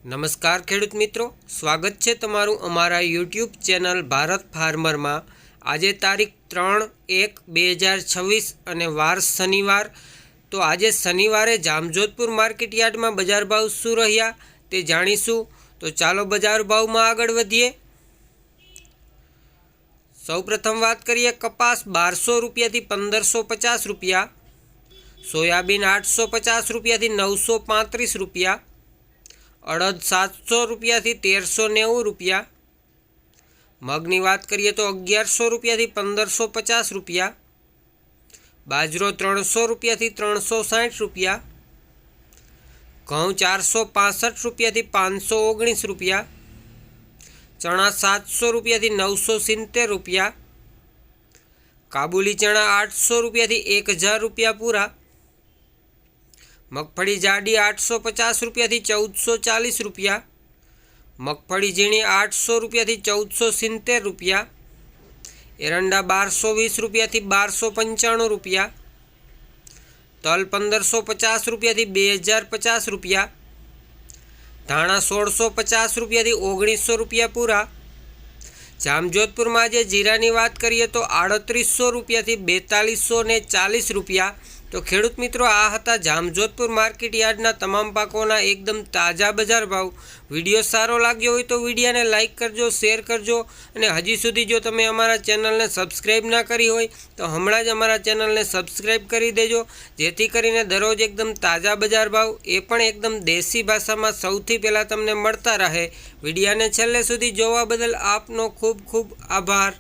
નમસ્કાર ખેડૂત મિત્રો, સ્વાગત છે તમારું અમારા યુટ્યુબ ચેનલ ભારત ફાર્મરમાં। આજે તારીખ 3/1/2026 અને વાર શનિવાર। તો આજે શનિવારે જામજોધપુર માર્કેટ યાર્ડમાં બજાર ભાવ શું રહ્યા તે જાણીશું। તો ચાલો બજાર ભાવમાં આગળ વધીએ। સૌપ્રથમ વાત કરીએ કપાસ 1200 રૂપિયાથી 1550 રૂપિયા, સોયાબીન 850 રૂપિયાથી 935 રૂપિયા, અડદ 700 રૂપિયાથી 1390 રૂપિયા, મગની વાત કરીએ તો 1100 રૂપિયાથી 1550 રૂપિયા, બાજરો 300 રૂપિયાથી 360 રૂપિયા, ઘઉં 465 રૂપિયાથી 519 રૂપિયા, ચણા 700 રૂપિયાથી 970 રૂપિયા, કાબુલી ચણા 800 રૂપિયાથી 1000 રૂપિયા પૂરા, મગફળી જાડી 850 રૂપિયાથી 1440 રૂપિયા, મગફળી ઝીણી 800 રૂપિયાથી 1470 રૂપિયા, એરંડા 1220 રૂપિયાથી 1295 રૂપિયા, તલ 1550 રૂપિયાથી 2050 રૂપિયા, ધાણા 1650 રૂપિયાથી 1900 રૂપિયા પૂરા। જામજોધપુરમાં આજે જીરાની વાત કરીએ તો 3800 રૂપિયાથી 4240 રૂપિયા। તો ખેડૂત મિત્રો, આ હતા જામજોધપુર માર્કેટ યાર્ડના તમામ પાકોના એકદમ તાજા બજાર ભાવ। વિડીયો સારો લાગ્યો હોય તો વિડીયોને લાઇક કરજો, શેર કરજો, અને હજી સુધી જો તમે અમારા ચેનલને સબસ્ક્રાઈબ ના કરી હોય તો હમણાં જ અમારા ચેનલને સબસ્ક્રાઈબ કરી દેજો, જેથી કરીને દરરોજ એકદમ તાજા બજાર ભાવ એ પણ એકદમ દેશી ભાષામાં સૌથી પહેલાં તમને મળતા રહે। વિડીયોને છેલ્લે સુધી જોવા બદલ આપનો ખૂબ ખૂબ આભાર।